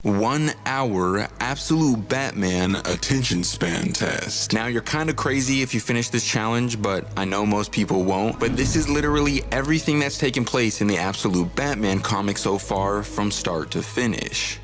1 hour absolute Batman attention span test. Now you're kinda crazy if you finish this challenge, but I know most people won't. But this is literally everything that's taken place in the absolute Batman comic so far from start to finish.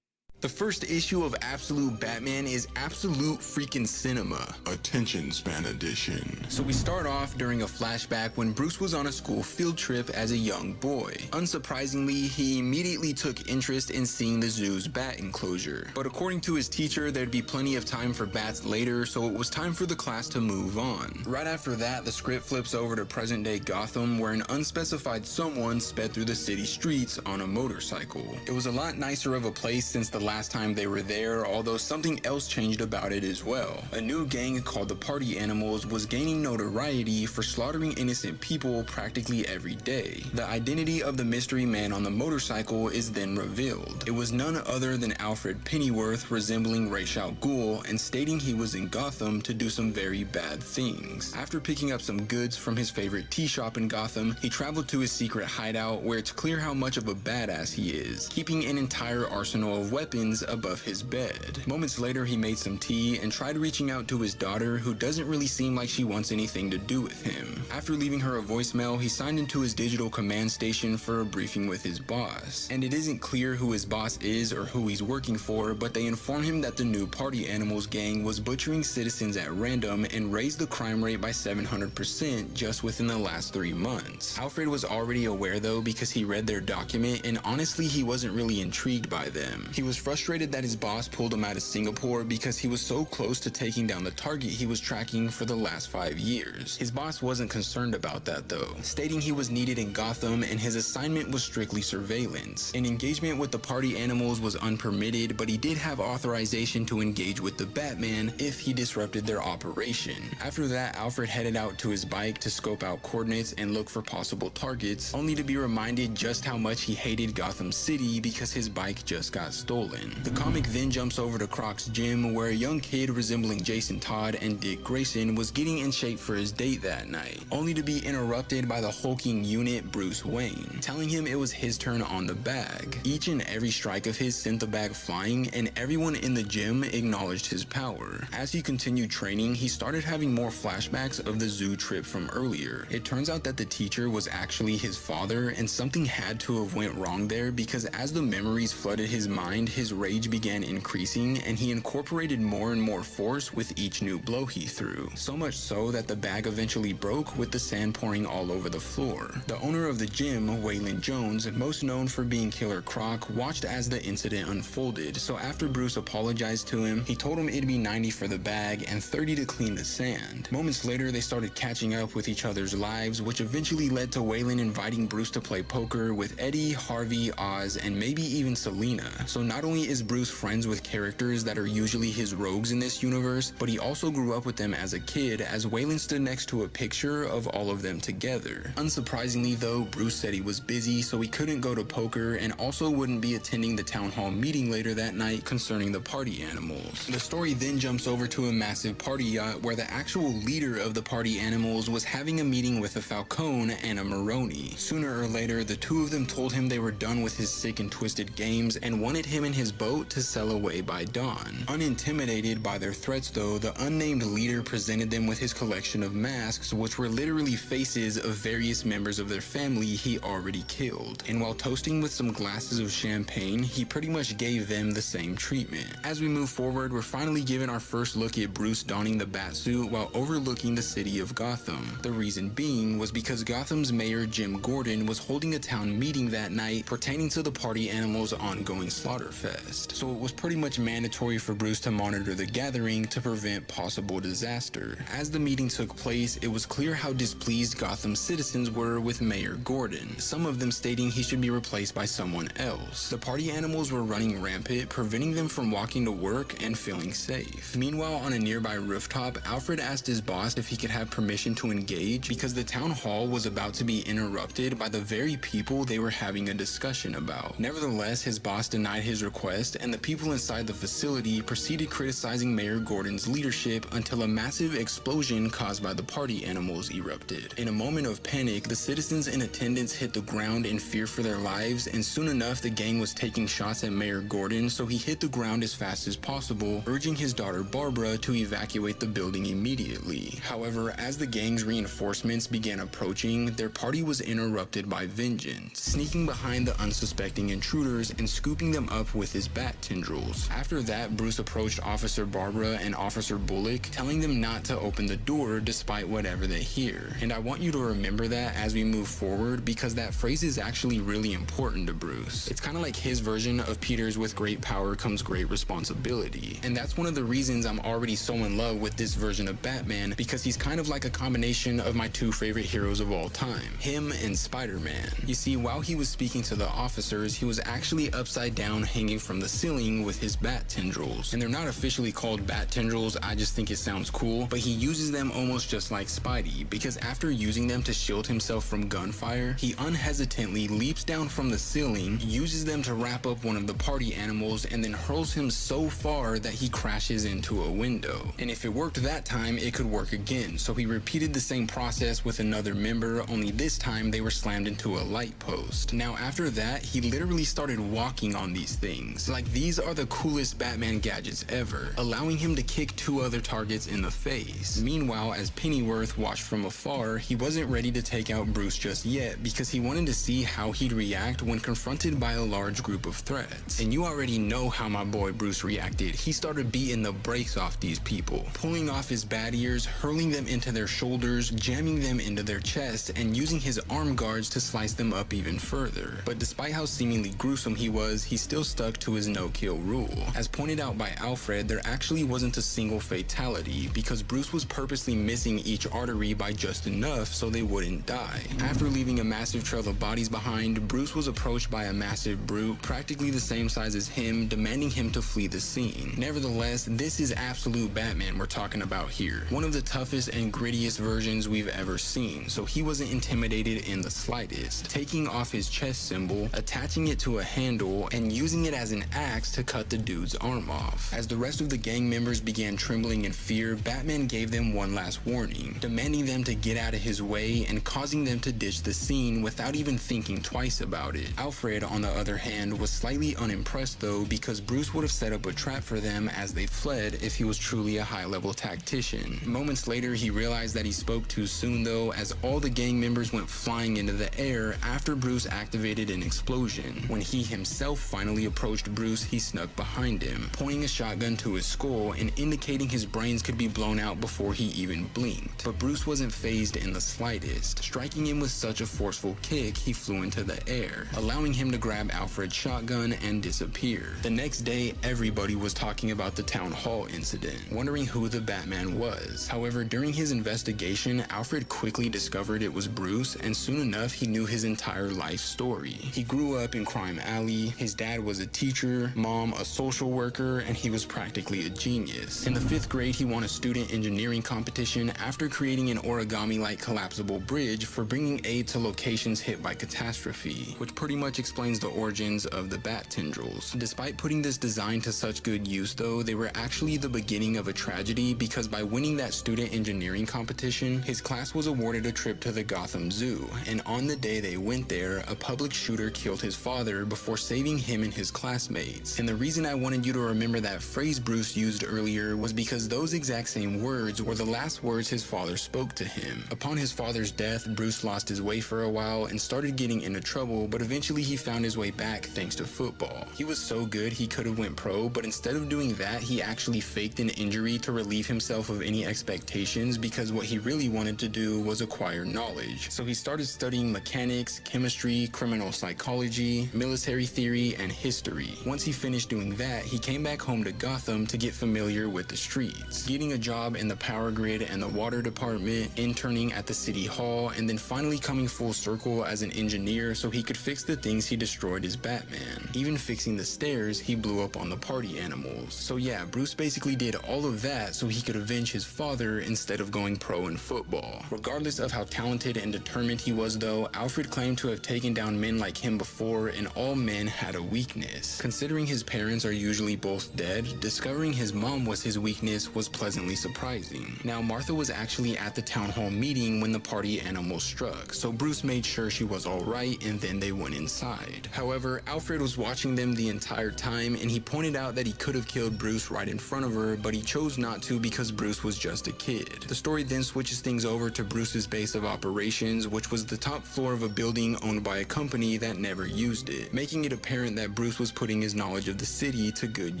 The first issue of Absolute Batman is Absolute Freaking Cinema, Attention Span Edition. So we start off during a flashback when Bruce was on a school field trip as a young boy. Unsurprisingly, he immediately took interest in seeing the zoo's bat enclosure. But according to his teacher, there'd be plenty of time for bats later, so it was time for the class to move on. Right after that, the script flips over to present-day Gotham, where an unspecified someone sped through the city streets on a motorcycle. It was a lot nicer of a place since the last time they were there, although something else changed about it as well. A new gang called the Party Animals was gaining notoriety for slaughtering innocent people practically every day. The identity of the mystery man on the motorcycle is then revealed. It was none other than Alfred Pennyworth, resembling Ra's al Ghul and stating he was in Gotham to do some very bad things. After picking up some goods from his favorite tea shop in Gotham, he traveled to his secret hideout where it's clear how much of a badass he is, keeping an entire arsenal of weapons above his bed. Moments later, he made some tea and tried reaching out to his daughter, who doesn't really seem like she wants anything to do with him. After leaving her a voicemail, he signed into his digital command station for a briefing with his boss. And it isn't clear who his boss is or who he's working for, but they inform him that the new Party Animals gang was butchering citizens at random and raised the crime rate by 700% just within the last 3 months. Alfred was already aware though, because he read their document, and honestly he wasn't really intrigued by them. He was frustrated that his boss pulled him out of Singapore because he was so close to taking down the target he was tracking for the last 5 years. His boss wasn't concerned about that though, stating he was needed in Gotham and his assignment was strictly surveillance. An engagement with the Party Animals was unpermitted, but he did have authorization to engage with the Batman if he disrupted their operation. After that, Alfred headed out to his bike to scope out coordinates and look for possible targets, only to be reminded just how much he hated Gotham City because his bike just got stolen. The comic then jumps over to Croc's gym, where a young kid resembling Jason Todd and Dick Grayson was getting in shape for his date that night, only to be interrupted by the hulking unit Bruce Wayne, telling him it was his turn on the bag. Each and every strike of his sent the bag flying, and everyone in the gym acknowledged his power. As he continued training, he started having more flashbacks of the zoo trip from earlier. It turns out that the teacher was actually his father, and something had to have went wrong there, because as the memories flooded his mind, his rage began increasing, and he incorporated more and more force with each new blow he threw. So much so that the bag eventually broke, with the sand pouring all over the floor. The owner of the gym, Waylon Jones, most known for being Killer Croc, watched as the incident unfolded, so after Bruce apologized to him, he told him it'd be 90 for the bag and 30 to clean the sand. Moments later, they started catching up with each other's lives, which eventually led to Waylon inviting Bruce to play poker with Eddie, Harvey, Oz, and maybe even Selina. So not only is Bruce friends with characters that are usually his rogues in this universe, but he also grew up with them as a kid, as Waylon stood next to a picture of all of them together. Unsurprisingly though, Bruce said he was busy, so he couldn't go to poker, and also wouldn't be attending the town hall meeting later that night concerning the Party Animals. The story then jumps over to a massive party yacht where the actual leader of the Party Animals was having a meeting with a Falcone and a Maroni. Sooner or later, the two of them told him they were done with his sick and twisted games and wanted him and his boat to sail away by dawn. Unintimidated by their threats though, the unnamed leader presented them with his collection of masks, which were literally faces of various members of their family he already killed. And while toasting with some glasses of champagne, he pretty much gave them the same treatment. As we move forward, we're finally given our first look at Bruce donning the Batsuit while overlooking the city of Gotham. The reason being was because Gotham's mayor Jim Gordon was holding a town meeting that night pertaining to the Party Animals' ongoing Slaughterfest. So it was pretty much mandatory for Bruce to monitor the gathering to prevent possible disaster. As the meeting took place, it was clear how displeased Gotham citizens were with Mayor Gordon, some of them stating he should be replaced by someone else. The Party Animals were running rampant, preventing them from walking to work and feeling safe. Meanwhile, on a nearby rooftop, Alfred asked his boss if he could have permission to engage because the town hall was about to be interrupted by the very people they were having a discussion about. Nevertheless, his boss denied his request request, and the people inside the facility proceeded criticizing Mayor Gordon's leadership until a massive explosion caused by the party animals erupted. In a moment of panic, the citizens in attendance hit the ground in fear for their lives, and soon enough the gang was taking shots at Mayor Gordon, so he hit the ground as fast as possible, urging his daughter Barbara to evacuate the building immediately. However, as the gang's reinforcements began approaching, their party was interrupted by Vengeance, sneaking behind the unsuspecting intruders and scooping them up with his bat tendrils. After that, Bruce approached Officer Barbara and Officer Bullock, telling them not to open the door despite whatever they hear. And I want you to remember that as we move forward, because that phrase is actually really important to Bruce. It's kind of like his version of Peter's "with great power comes great responsibility." And that's one of the reasons I'm already so in love with this version of Batman, because he's kind of like a combination of my two favorite heroes of all time, him and Spider-Man. You see, while he was speaking to the officers, he was actually upside down hanging from the ceiling with his bat tendrils. And they're not officially called bat tendrils, I just think it sounds cool, but he uses them almost just like Spidey, because after using them to shield himself from gunfire, he unhesitantly leaps down from the ceiling, uses them to wrap up one of the party animals, and then hurls him so far that he crashes into a window. And if it worked that time, it could work again, so he repeated the same process with another member, only this time they were slammed into a light post. Now after that, he literally started walking on these things. Like, these are the coolest Batman gadgets ever, allowing him to kick two other targets in the face. Meanwhile, as Pennyworth watched from afar, he wasn't ready to take out Bruce just yet because he wanted to see how he'd react when confronted by a large group of threats. And you already know how my boy Bruce reacted. He started beating the brakes off these people, pulling off his bat ears, hurling them into their shoulders, jamming them into their chest, and using his arm guards to slice them up even further. But despite how seemingly gruesome he was, he still stuck to his no-kill rule. As pointed out by Alfred, there actually wasn't a single fatality because Bruce was purposely missing each artery by just enough so they wouldn't die. After leaving a massive trail of bodies behind, Bruce was approached by a massive brute, practically the same size as him, demanding him to flee the scene. Nevertheless, this is absolute Batman we're talking about here. One of the toughest and grittiest versions we've ever seen, so he wasn't intimidated in the slightest, taking off his chest symbol, attaching it to a handle, and using it as an axe to cut the dude's arm off. As the rest of the gang members began trembling in fear, Batman gave them one last warning, demanding them to get out of his way and causing them to ditch the scene without even thinking twice about it. Alfred, on the other hand, was slightly unimpressed though, because Bruce would have set up a trap for them as they fled if he was truly a high-level tactician. Moments later, he realized that he spoke too soon though, as all the gang members went flying into the air after Bruce activated an explosion. When he himself finally approached Bruce, he snuck behind him, pointing a shotgun to his skull and indicating his brains could be blown out before he even blinked. But Bruce wasn't fazed in the slightest, striking him with such a forceful kick he flew into the air, allowing him to grab Alfred's shotgun and disappear. The next day, everybody was talking about the town hall incident, wondering who the Batman was. However, during his investigation, Alfred quickly discovered it was Bruce, and soon enough he knew his entire life story. He grew up in Crime Alley, his dad was a teacher, mom a social worker, and he was practically a genius. In the 5th grade, he won a student engineering competition after creating an origami-like collapsible bridge for bringing aid to locations hit by catastrophe, which pretty much explains the origins of the bat tendrils. Despite putting this design to such good use though, they were actually the beginning of a tragedy, because by winning that student engineering competition, his class was awarded a trip to the Gotham Zoo, and on the day they went there, a public shooter killed his father before saving him and his classmates. And the reason I wanted you to remember that phrase Bruce used earlier was because those exact same words were the last words his father spoke to him. Upon his father's death, Bruce lost his way for a while and started getting into trouble, but eventually he found his way back thanks to football. He was so good he could have went pro, but instead of doing that, he actually faked an injury to relieve himself of any expectations, because what he really wanted to do was acquire knowledge. So he started studying mechanics, chemistry, criminal psychology, military theory, and history. Once he finished doing that, he came back home to Gotham to get familiar with the streets, getting a job in the power grid and the water department, interning at the city hall, and then finally coming full circle as an engineer so he could fix the things he destroyed as Batman. Even fixing the stairs he blew up on the party animals. So yeah, Bruce basically did all of that so he could avenge his father instead of going pro in football. Regardless of how talented and determined he was though, Alfred claimed to have taken down men like him before, and all men had a weakness. weakness. Considering his parents are usually both dead, discovering his mom was his weakness was pleasantly surprising. Now, Martha was actually at the town hall meeting when the party animal struck, so Bruce made sure she was alright and then they went inside. However, Alfred was watching them the entire time and he pointed out that he could have killed Bruce right in front of her, but he chose not to because Bruce was just a kid. The story then switches things over to Bruce's base of operations, which was the top floor of a building owned by a company that never used it, making it apparent that Bruce was putting his knowledge of the city to good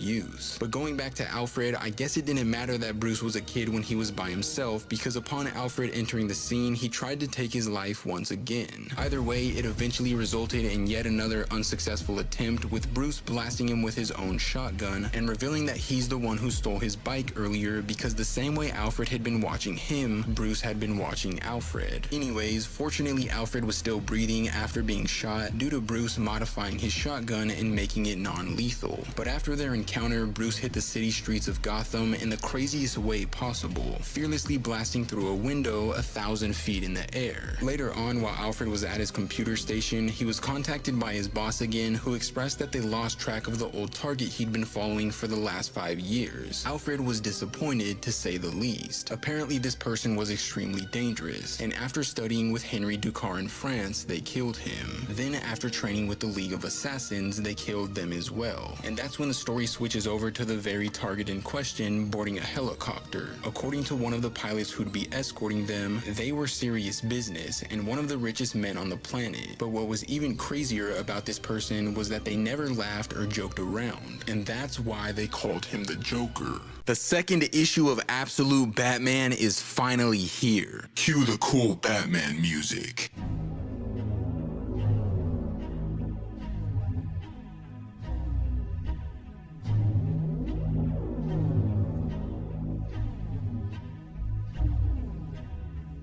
use. But going back to Alfred, I guess it didn't matter that Bruce was a kid when he was by himself, because upon Alfred entering the scene, he tried to take his life once again. Either way, it eventually resulted in yet another unsuccessful attempt, with Bruce blasting him with his own shotgun and revealing that he's the one who stole his bike earlier, because the same way Alfred had been watching him, Bruce had been watching Alfred. Anyways, fortunately Alfred was still breathing after being shot due to Bruce modifying his shotgun and making it non-lethal. But after their encounter, Bruce hit the city streets of Gotham in the craziest way possible, fearlessly blasting through a window 1,000 feet in the air. Later on, while Alfred was at his computer station, he was contacted by his boss again, who expressed that they lost track of the old target he'd been following for the last 5 years. Alfred was disappointed, to say the least. Apparently this person was extremely dangerous, and after studying with Henry Ducar in France, they killed him. Then after training with the League of Assassins, they killed them as well. And that's when the story switches over to the very target in question boarding a helicopter. According to one of the pilots who'd be escorting them, they were serious business and one of the richest men on the planet. But what was even crazier about this person was that they never laughed or joked around, and that's why they called him the Joker. The second issue of Absolute Batman is finally here. Cue the cool Batman music.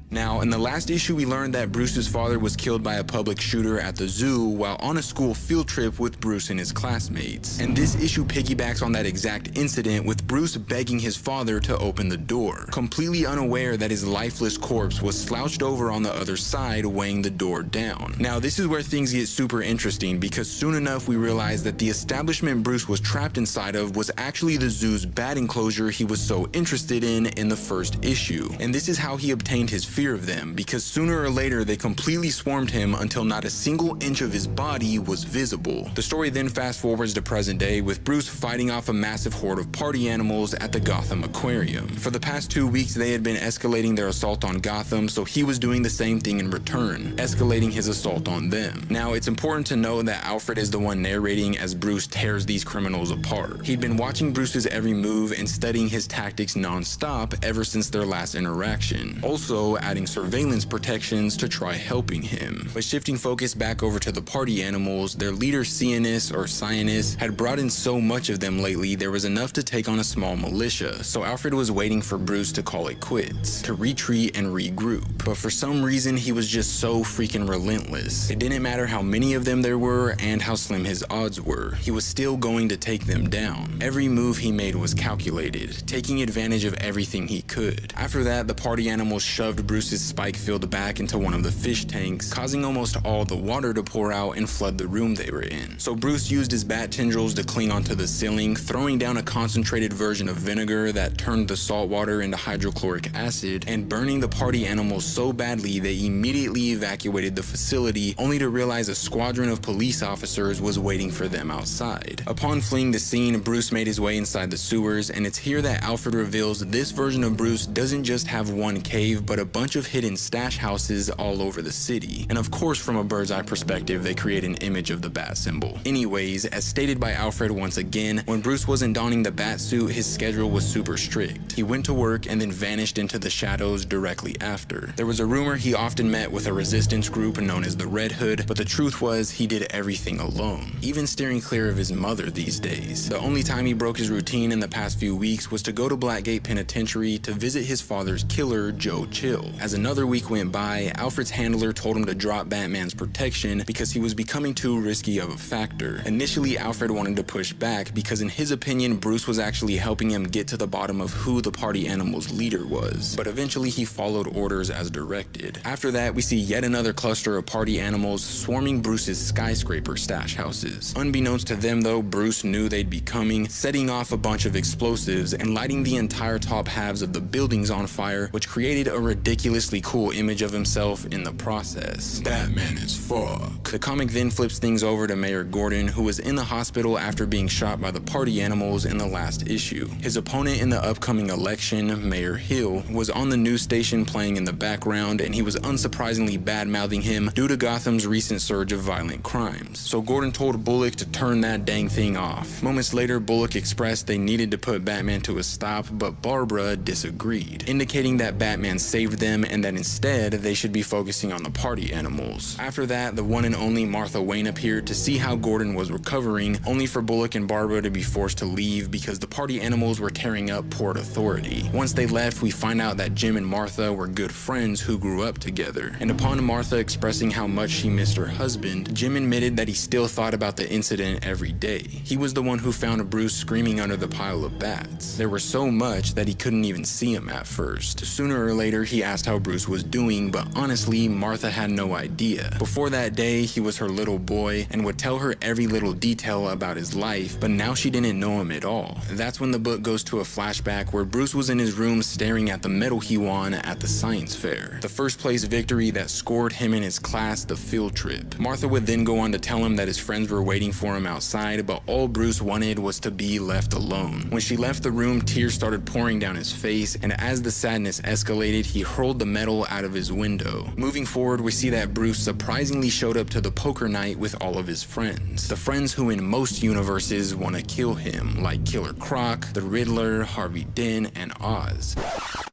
Now, in the last issue, we learned that Bruce's father was killed by a public shooter at the zoo while on a school field trip with Bruce and his classmates. And this issue piggybacks on that exact incident, with Bruce begging his father to open the door, completely unaware that his lifeless corpse was slouched over on the other side, weighing the door down. Now, this is where things get super interesting, because soon enough we realize that the establishment Bruce was trapped inside of was actually the zoo's bat enclosure he was so interested in the first issue. And this is how he obtained his fear of them, because sooner or later they completely swarmed him until not a single inch of his body was visible. The story then fast forwards to present day, with Bruce fighting off a massive horde of party animals at the Gotham Aquarium. For the past 2 weeks they had been escalating their assault on Gotham, so he was doing the same thing in return, escalating his assault on them. Now, it's important to know that Alfred is the one narrating as Bruce tears these criminals apart. He'd been watching Bruce's every move and studying his tactics non-stop ever since their last interaction, also adding surveillance protections to try helping him. But shifting focus back over to the party animals, their leader Cyanus had brought in so much of them lately there was enough to take on a small militia, so Alfred was waiting for Bruce to call it quits, to retreat and regroup. But for some reason he was just so freaking relentless. It didn't matter how many of them there were and how slim his odds were, he was still going to take them down. Every move he made was calculated, taking advantage of everything he could. After that, the party animals shoved Bruce's spike-filled back into one of the fish tanks, causing almost all the water to pour out and flood the room they were in. So Bruce used his bat tendrils to cling onto the ceiling, throwing down a concentrated version of vinegar that turned the salt water into hydrochloric acid, and burning the party animals so badly they immediately evacuated the facility, only to realize a squadron of police officers was waiting for them outside. Upon fleeing the scene, Bruce made his way inside the sewers, and it's here that Alfred reveals this version of Bruce doesn't just have one cave, but a bunch of hidden stash houses all over the city. And of course, from a bird's eye perspective, they create an image of the bat symbol. Anyways, as stated by Alfred once again, when Bruce wasn't donning the bat suit, his schedule was super strict. He went to work and then vanished into the shadows directly after. There was a rumor he often met with a resistance group known as the Red Hood, but the truth was he did everything alone, even steering clear of his mother these days. The only time he broke his routine in the past few weeks was to go to Blackgate Penitentiary to visit his father's killer, Joe Chill. As another week went by, Alfred's handler told him to drop Batman's protection because he was becoming too risky of a factor. Initially, Alfred wanted to push back because in his opinion, Bruce was actually helping him get to the bottom of who the party animal's leader was. But eventually he followed orders as directed. After that, we see yet another cluster of party animals swarming Bruce's skyscraper stash houses. Unbeknownst to them though, Bruce knew they'd be coming, setting off a bunch of explosives and lighting the entire top halves of the buildings on fire, which created a ridiculously cool image of himself in the process. Batman is fuck. The comic then flips things over to Mayor Gordon, who was in the hospital after being shot by the party animals in the last issue. His opponent in the upcoming election, Mayor Hill, was on the news station playing in the background, and he was unsurprisingly bad-mouthing him due to Gotham's recent surge of violent crimes. So Gordon told Bullock to turn that dang thing off. Moments later, Bullock expressed they needed to put Batman to a stop, but Barbara disagreed, indicating that Batman saved them and that instead they should be focusing on the party animals. After that, the one and only Martha Wayne appeared to see how Gordon was recovering, only for Bullock and Barbara to be forced to leave because the party animals were tearing up Port Authority. Once they left, we find out that Jim and Martha were good friends who grew up together. And upon Martha expressing how much she missed her husband, Jim admitted that he still thought about the incident every day. He was the one who found Bruce screaming under the pile of bats. There were so much that he couldn't even see him at first. Sooner or later, he asked how Bruce was doing, but honestly, Martha had no idea. Before that day, he was her little boy and would tell her every little detail about his life, but now she didn't know him at all. That's when the book goes to a flashback where Bruce was in his room staring at the medal he won at the science fair, the first place victory that scored him and his class the field trip. Martha would then go on to tell him that his friends were waiting for him outside, but all Bruce wanted was to be left alone. When she left the room, tears started pouring down his face, and as the sadness escalated, he hurled the medal out of his window. Moving forward, we see that Bruce surprisingly showed up to the poker night with all of his friends. The friends who in most universes want to kill him, like Killer Croc, the Riddler, Harvey Dent, and Oz.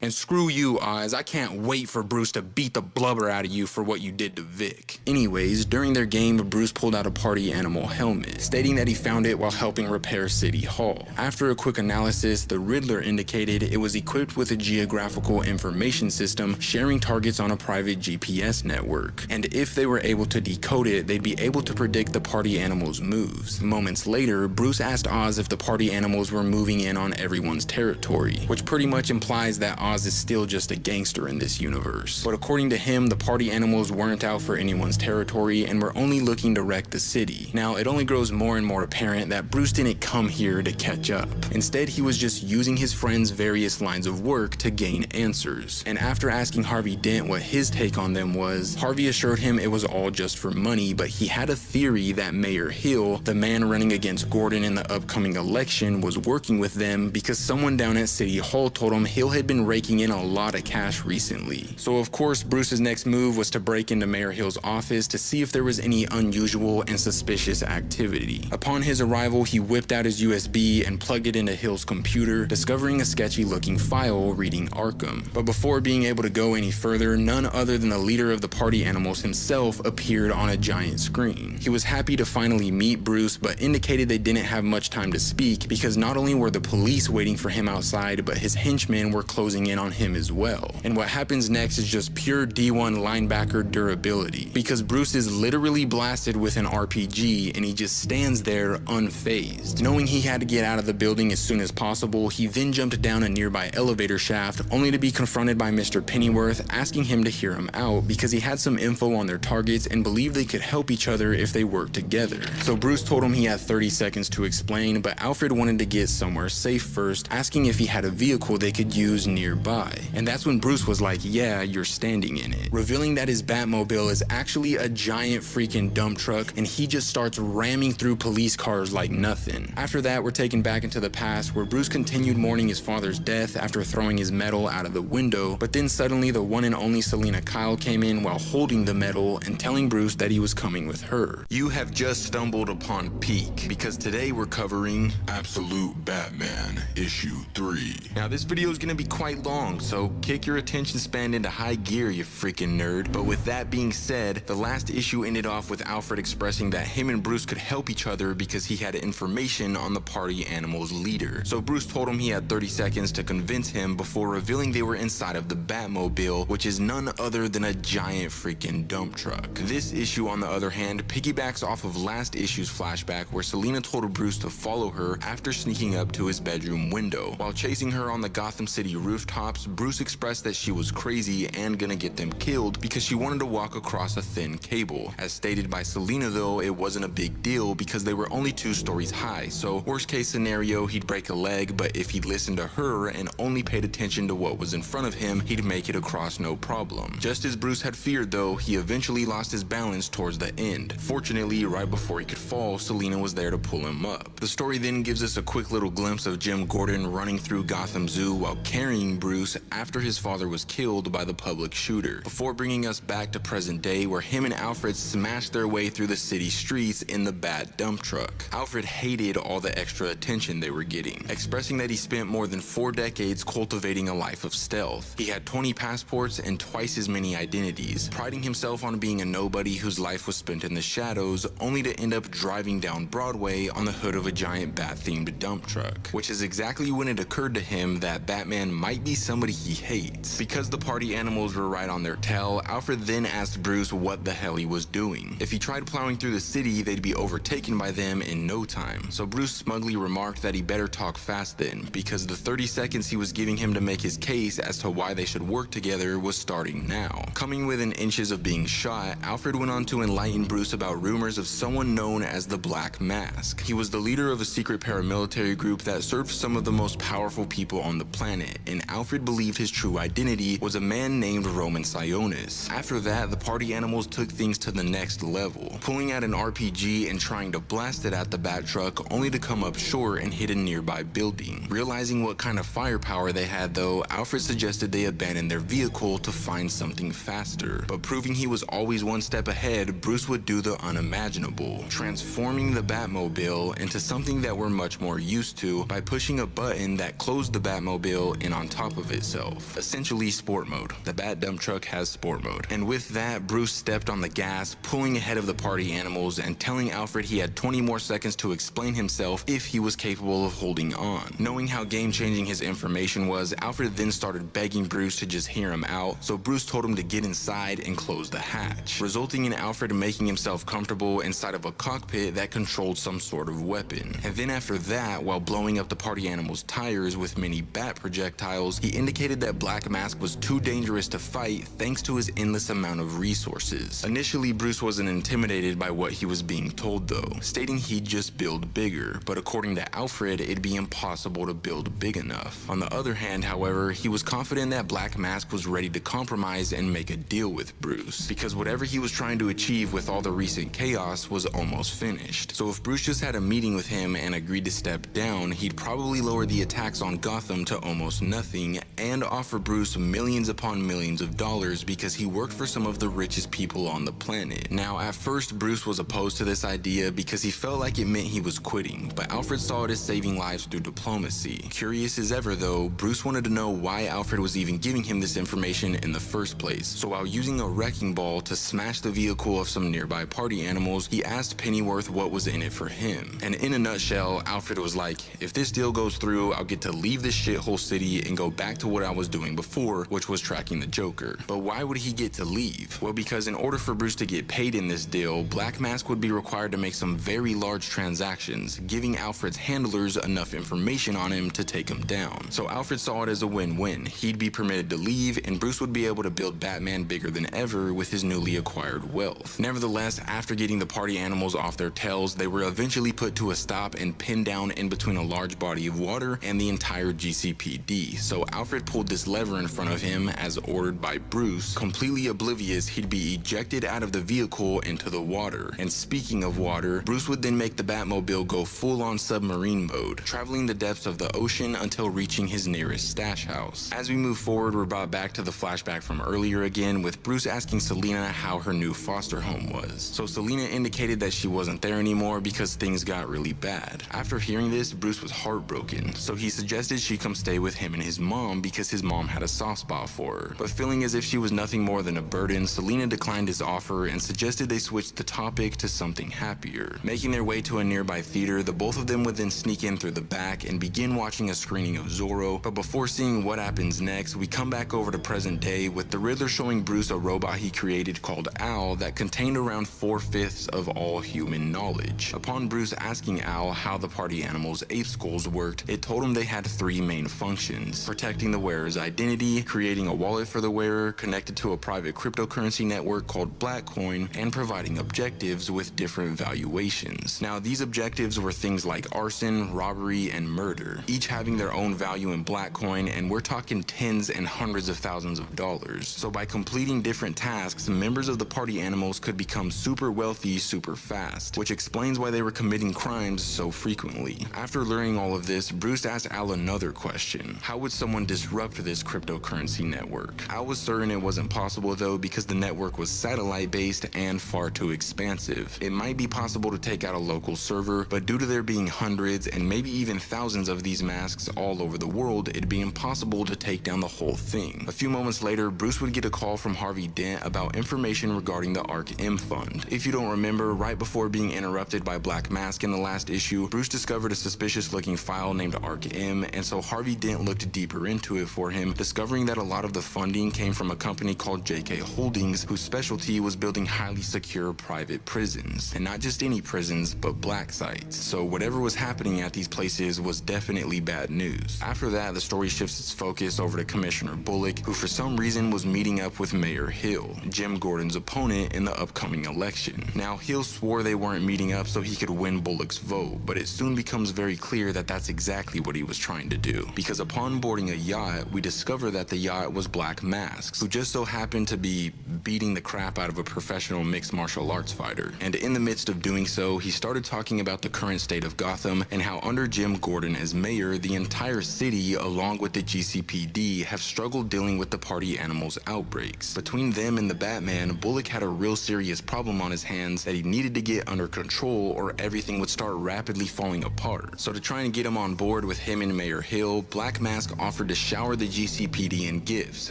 And screw you, Oz, I can't wait for Bruce to beat the blubber out of you for what you did to Vic. Anyways, during their game, Bruce pulled out a party animal helmet, stating that he found it while helping repair City Hall. After a quick analysis, the Riddler indicated it was equipped with a geographical information system sharing targets on a private GPS network, and if they were able to decode it, they'd be able to predict the party animals' moves. Moments later, Bruce asked Oz if the party animals were moving in on everyone's territory, which pretty much implies that Oz is still just a gangster in this universe. But according to him, the party animals weren't out for anyone's territory and were only looking to wreck the city. Now, it only grows more and more apparent that Bruce didn't come here to catch up. Instead, he was just using his friends' various lines of work to gain answers. And after asking Harvey Dent what his take on them was, Harvey assured him it was all just for money, but he had a theory that Mayor Hill, the man running against Gordon in the upcoming election, was working with them because someone down at City Hall told him Hill had been raking in a lot of cash recently. So of course, Bruce's next move was to break into Mayor Hill's office to see if there was any unusual and suspicious activity. Upon his arrival, he whipped out his USB and plugged it into Hill's computer, discovering a sketchy looking file reading Arkham. But before being able to go any further, none other than the leader of the party animals himself appeared on a giant screen. He was happy to finally meet Bruce, but indicated they didn't have much time to speak because not only were the police waiting for him outside, but his henchmen were closing in on him as well. And what happens next is just pure D1 linebacker durability, because Bruce is literally blasted with an RPG and he just stands there unfazed. Knowing he had to get out of the building as soon as possible, he then jumped down a nearby elevator shaft, only to be confronted by Mr. Pennyworth asking him to hear him out because he had some info on their targets and believed they could help each other if they worked together. So Bruce told him he had 30 seconds to explain, but Alfred wanted to get somewhere safe first, asking if he had a vehicle they could use nearby. And that's when Bruce was like, yeah, you're standing in it, revealing that his Batmobile is actually a giant freaking dump truck, and he just starts ramming through police cars like nothing. After that, we're taken back into the past where Bruce continued mourning his father's death after throwing his medal out of the window, but then suddenly the one and only Selina Kyle came in while holding the medal and telling Bruce that he was coming with her. You have just stumbled upon peak, because today we're covering Absolute Batman, issue 3. Now this video is gonna be quite long, so kick your attention span into high gear, you freaking nerd. But with that being said, the last issue ended off with Alfred expressing that him and Bruce could help each other because he had information on the party animal's leader. So Bruce told him he had 30 seconds to convince him before revealing they were inside of the Batmobile Batmobile, which is none other than a giant freaking dump truck. This issue, on the other hand, piggybacks off of last issue's flashback where Selina told Bruce to follow her after sneaking up to his bedroom window. While chasing her on the Gotham City rooftops, Bruce expressed that she was crazy and gonna get them killed because she wanted to walk across a thin cable. As stated by Selina though, it wasn't a big deal because they were only 2 stories high, so worst case scenario, he'd break a leg, but if he listened to her and only paid attention to what was in front of him, he'd make it across no problem. Just as Bruce had feared though, he eventually lost his balance towards the end. Fortunately, right before he could fall, Selina was there to pull him up. The story then gives us a quick little glimpse of Jim Gordon running through Gotham Zoo while carrying Bruce after his father was killed by the public shooter, before bringing us back to present day where him and Alfred smashed their way through the city streets in the Bat dump truck. Alfred hated all the extra attention they were getting, expressing that he spent more than 4 decades cultivating a life of stealth. He had 20 passports and twice as many identities, priding himself on being a nobody whose life was spent in the shadows, only to end up driving down Broadway on the hood of a giant Bat-themed dump truck, which is exactly when it occurred to him that Batman might be somebody he hates. Because the party animals were right on their tail, Alfred then asked Bruce what the hell he was doing. If he tried plowing through the city, they'd be overtaken by them in no time. So Bruce smugly remarked that he better talk fast then, because the 30 seconds he was giving him to make his case as to why they should work together was starting now. Coming within inches of being shot, Alfred went on to enlighten Bruce about rumors of someone known as the Black Mask. He was the leader of a secret paramilitary group that served some of the most powerful people on the planet, and Alfred believed his true identity was a man named Roman Sionis. After that, the party animals took things to the next level, pulling out an RPG and trying to blast it at the Bat truck, only to come up short and hit a nearby building. Realizing what kind of firepower they had though, Alfred suggested they abandon their vehicle to find something faster. But proving he was always one step ahead, Bruce would do the unimaginable, transforming the Batmobile into something that we're much more used to by pushing a button that closed the Batmobile in on top of itself. Essentially sport mode. The Bat dump truck has sport mode. And with that, Bruce stepped on the gas, pulling ahead of the party animals and telling Alfred he had 20 more seconds to explain himself if he was capable of holding on. Knowing how game-changing his information was, Alfred then started begging Bruce to just hear him out, so Bruce told him to get inside and close the hatch, resulting in Alfred making himself comfortable inside of a cockpit that controlled some sort of weapon. And then after that, while blowing up the party animals' tires with many bat projectiles, he indicated that Black Mask was too dangerous to fight thanks to his endless amount of resources. Initially, Bruce wasn't intimidated by what he was being told though, stating he'd just build bigger, but according to Alfred, it'd be impossible to build big enough. On the other hand, however, he was confident that Black Mask was ready to compromise and make a deal with Bruce, because whatever he was trying to achieve with all the recent chaos was almost finished. So if Bruce just had a meeting with him and agreed to step down, he'd probably lower the attacks on Gotham to almost nothing and offer Bruce millions upon millions of dollars because he worked for some of the richest people on the planet. Now, at first, Bruce was opposed to this idea because he felt like it meant he was quitting, but Alfred saw it as saving lives through diplomacy. Curious as ever though, Bruce wanted to know why Alfred was even giving him this information in the first place. So while using a wrecking ball to smash the vehicle of some nearby party animals, he asked Pennyworth what was in it for him. And in a nutshell, Alfred was like, if this deal goes through, I'll get to leave this shithole city and go back to what I was doing before, which was tracking the Joker. But why would he get to leave? Well, because in order for Bruce to get paid in this deal, Black Mask would be required to make some very large transactions, giving Alfred's handlers enough information on him to take him down. So Alfred saw it as a win-win. He'd be permitted to leave, and Bruce would be able to build Batman bigger than ever with his newly acquired wealth. Nevertheless, after getting the party animals off their tails, they were eventually put to a stop and pinned down in between a large body of water and the entire GCPD. So Alfred pulled this lever in front of him as ordered by Bruce, completely oblivious he'd be ejected out of the vehicle into the water. And speaking of water, Bruce would then make the Batmobile go full-on submarine mode, traveling the depths of the ocean until reaching his nearest stash house. As we move forward, we're brought back to the flashback from earlier again, with Bruce asking Selina how her new foster home was. So Selina indicated that she wasn't there anymore because things got really bad. After hearing this, Bruce was heartbroken, so he suggested she come stay with him and his mom because his mom had a soft spot for her. But feeling as if she was nothing more than a burden, Selena declined his offer and suggested they switch the topic to something happier. Making their way to a nearby theater, the both of them would then sneak in through the back and begin watching a screening of Zorro. But before seeing what happens next, we come back over to present day with the Riddler showing Bruce a robot he created called Al that contained around 4/5 of all human knowledge. Upon Bruce asking Al how the party animal's ape skulls worked, it told him they had 3 main functions: protecting the wearer's identity, creating a wallet for the wearer connected to a private cryptocurrency network called Blackcoin, and providing objectives with different valuations. Now, these objectives were things like arson, robbery, and murder, each having their own value in Blackcoin, and we're talking tens and hundreds of thousands of dollars. So by completing different tasks, members of the party animals could become super wealthy super fast, which explains why they were committing crimes so frequently. After learning all of this, Bruce asked Al another question: how would someone disrupt this cryptocurrency network? Al was certain it wasn't possible though, because the network was satellite based and far too expansive. It might be possible to take out a local server, but due to there being hundreds and maybe even thousands of these masks all over the world, it'd be impossible to take down the whole thing. A few moments later, Bruce would get a call from Harvey Dent about information regarding the Arc-M fund. If you don't remember, right before being interrupted by Black Mask in the last issue, Bruce discovered a suspicious looking file named Arc-M, and so Harvey Dent looked deeper into it for him, discovering that a lot of the funding came from a company called JK Holdings, whose specialty was building highly secure private prisons. And not just any prisons, but black sites. So whatever was happening at these places was definitely bad news. After that, the story shifts its focus over to Commissioner Bullock, who for some reason was meeting up with Mayor Hill, Jim Gordon's opponent in the upcoming election. Now, Hill swore they weren't meeting up so he could win Bullock's vote, but it soon becomes very clear that that's exactly what he was trying to do. Because upon boarding a yacht, we discover that the yacht was Black Mask's, who just so happened to be beating the crap out of a professional mixed martial arts fighter. And in the midst of doing so, he started talking about the current state of Gotham and how under Jim Gordon as mayor, the entire city, along with the GCPD, have struggled dealing with the party animals' outbreaks. Between them and the Batman, Bullock had a real serious problem on his hands that he needed to get under control or everything would start rapidly falling apart. So to try and get him on board with him and Mayor Hill, Black Mask offered to shower the GCPD in gifts,